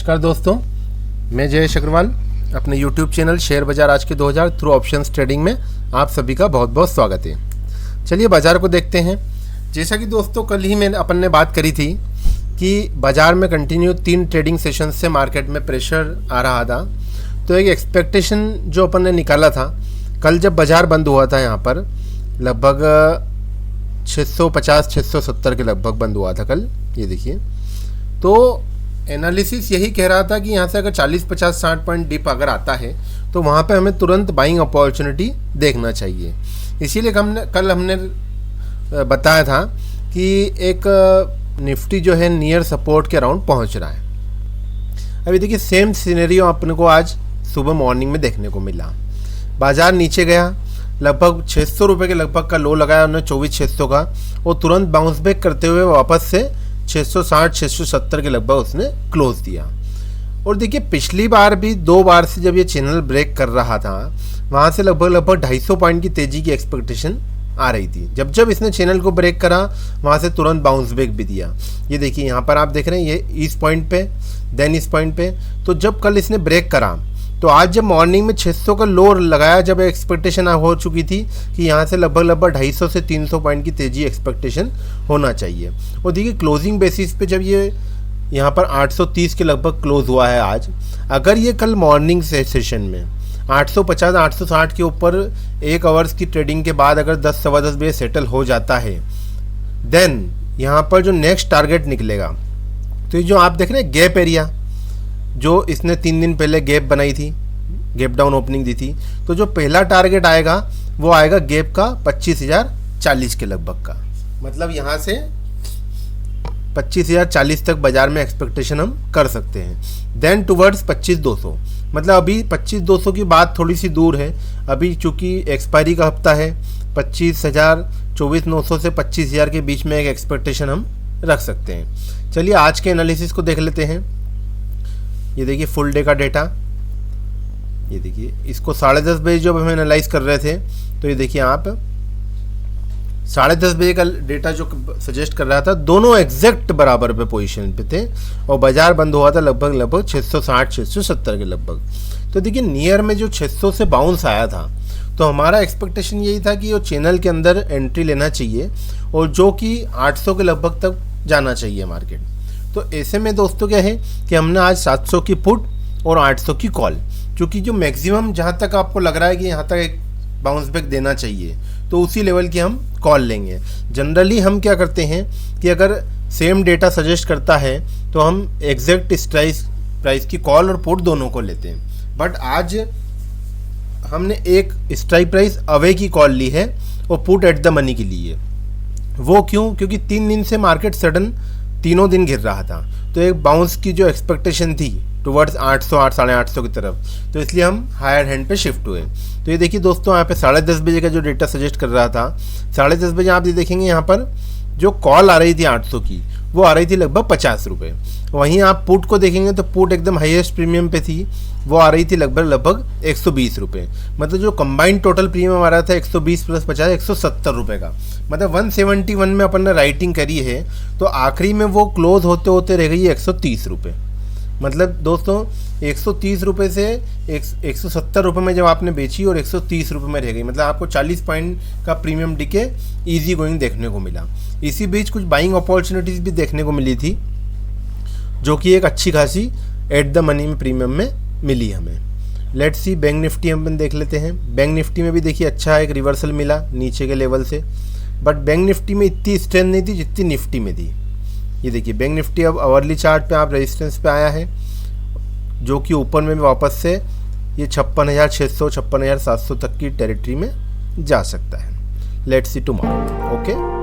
नमस्कार दोस्तों, मैं जयेश अग्रवाल अपने YouTube चैनल शेयर बाजार आज के 2000 थ्रू ऑप्शंस ट्रेडिंग में आप सभी का बहुत बहुत स्वागत है। चलिए बाजार को देखते हैं। जैसा कि दोस्तों कल ही अपन ने बात करी थी कि बाजार में कंटिन्यू 3 ट्रेडिंग सेशन से मार्केट में प्रेशर आ रहा था। तो एक एक्सपेक्टेशन जो अपन ने निकाला था कल जब बाजार बंद हुआ था, यहाँ पर लगभग 650-670 के लगभग बंद हुआ था कल। ये देखिए, तो एनालिसिस यही कह रहा था कि यहाँ से अगर 40-50-60 पॉइंट डिप अगर आता है तो वहाँ पे हमें तुरंत बाइंग अपॉर्चुनिटी देखना चाहिए। इसीलिए कल हमने बताया था कि एक निफ्टी जो है नियर सपोर्ट के अराउंड पहुँच रहा है। अभी देखिए सेम सिनेरियो अपने को आज सुबह मॉर्निंग में देखने को मिला। बाजार नीचे गया, लगभग 600 रुपये के लगभग का लो लगाया उन्होंने 24,600 का, वो तुरंत बाउंस बैक करते हुए वापस से 660-670 के लगभग उसने क्लोज दिया। और देखिए पिछली बार भी 2 बार से जब ये चैनल ब्रेक कर रहा था वहाँ से लगभग 250 पॉइंट की तेज़ी की एक्सपेक्टेशन आ रही थी। जब इसने चैनल को ब्रेक करा वहाँ से तुरंत बाउंस बैक भी दिया। ये देखिए यहाँ पर आप देख रहे हैं, ये इस पॉइंट पे देन इस पॉइंट पे। तो जब कल इसने ब्रेक करा तो आज जब मॉर्निंग में 600 का लो लगाया, जब एक्सपेक्टेशन हो चुकी थी कि यहाँ से लगभग 250 से 300 पॉइंट की तेज़ी एक्सपेक्टेशन होना चाहिए। और देखिए क्लोजिंग बेसिस पे जब ये यहाँ पर 830 के लगभग क्लोज हुआ है आज, अगर ये कल मॉर्निंग सेशन में 850-860 के ऊपर 1 आवर्स की ट्रेडिंग के बाद अगर 10-10:15 बजे सेटल हो जाता है, देन यहाँ पर जो नेक्स्ट टारगेट निकलेगा, तो ये जो आप देख रहे हैं गैप एरिया जो इसने 3 दिन पहले गैप बनाई थी, गैप डाउन ओपनिंग दी थी, तो जो पहला टारगेट आएगा वो आएगा गैप का 25,040 के लगभग का। मतलब यहाँ से 25,040 तक बाजार में एक्सपेक्टेशन हम कर सकते हैं। देन टुवर्ड्स 25,200, मतलब अभी 25,200 की बात थोड़ी सी दूर है। अभी चूँकि एक्सपायरी का हफ्ता है, 25,000 24,900 से 25,000 के बीच में एक एक्सपेक्टेशन हम रख सकते हैं। चलिए आज के एनालिसिस को देख लेते हैं। ये देखिए फुल डे का डेटा, ये देखिए इसको 10:30 बजे जब हम एनालाइज कर रहे थे तो ये देखिए आप 10:30 बजे का डेटा जो सजेस्ट कर रहा था, दोनों एग्जैक्ट बराबर पे पोजीशन पे थे और बाजार बंद हुआ था लगभग 660-670 के लगभग। तो देखिए नियर में जो 600 से बाउंस आया था, तो हमारा एक्सपेक्टेशन यही था कि वो चैनल के अंदर एंट्री लेना चाहिए और जो कि 800 के लगभग तक जाना चाहिए मार्केट। तो ऐसे में दोस्तों क्या है कि हमने आज 700 की पुट और 800 की कॉल, क्योंकि जो मैक्सिमम जहाँ तक आपको लग रहा है कि यहाँ तक एक बाउंस बैक देना चाहिए तो उसी लेवल की हम कॉल लेंगे। जनरली हम क्या करते हैं कि अगर सेम डेटा सजेस्ट करता है तो हम एग्जैक्ट प्राइस की कॉल और पुट दोनों को लेते हैं। बट आज हमने एक स्ट्राइक प्राइस अवे की कॉल ली है और पुट एट द मनी की ली है। वो क्यों? क्योंकि 3 दिन से मार्केट सडन तीनों दिन गिर रहा था, तो एक बाउंस की जो एक्सपेक्टेशन थी टुवर्ड्स 800-850 की तरफ, तो इसलिए हम हायर हैंड पे शिफ्ट हुए। तो ये देखिए दोस्तों यहाँ पे 10:30 बजे का जो डेटा सजेस्ट कर रहा था, 10:30 बजे आप ये देखेंगे यहाँ पर जो कॉल आ रही थी 800 की, वो आ रही थी लगभग 50 रुपये। वहीं आप पुट को देखेंगे तो पुट एकदम हाईएस्ट प्रीमियम पे थी, वो आ रही थी लगभग 120 रुपये। मतलब जो कंबाइंड टोटल प्रीमियम आ रहा था 120 + 50 170 रुपये का, मतलब 171 में अपन ने राइटिंग करी है, तो आखिरी में वो क्लोज होते होते रह गई है 130 रुपये। मतलब दोस्तों 130 रुपये से 170 रुपये में जब आपने बेची और 130 रुपये में रह गई, मतलब आपको 40 पॉइंट का प्रीमियम डिके ईजी गोइंग देखने को मिला। इसी बीच कुछ बाइंग अपॉर्चुनिटीज़ भी देखने को मिली थी, जो कि एक अच्छी खासी एट द मनी में प्रीमियम में मिली हमें। लेट्स सी बैंक निफ्टी हम देख लेते हैं। बैंक निफ्टी में भी देखिए अच्छा एक रिवर्सल मिला नीचे के लेवल से, बट बैंक निफ्टी में इतनी स्ट्रेंथ नहीं थी जितनी निफ्टी में थी। ये देखिए बैंक निफ्टी अब आवरली चार्ट पे आप रेजिस्टेंस पे आया है, जो कि ऊपर में वापस से ये 56,600 56,700 तक की टेरिटरी में जा सकता है। Let's see tomorrow. ओके।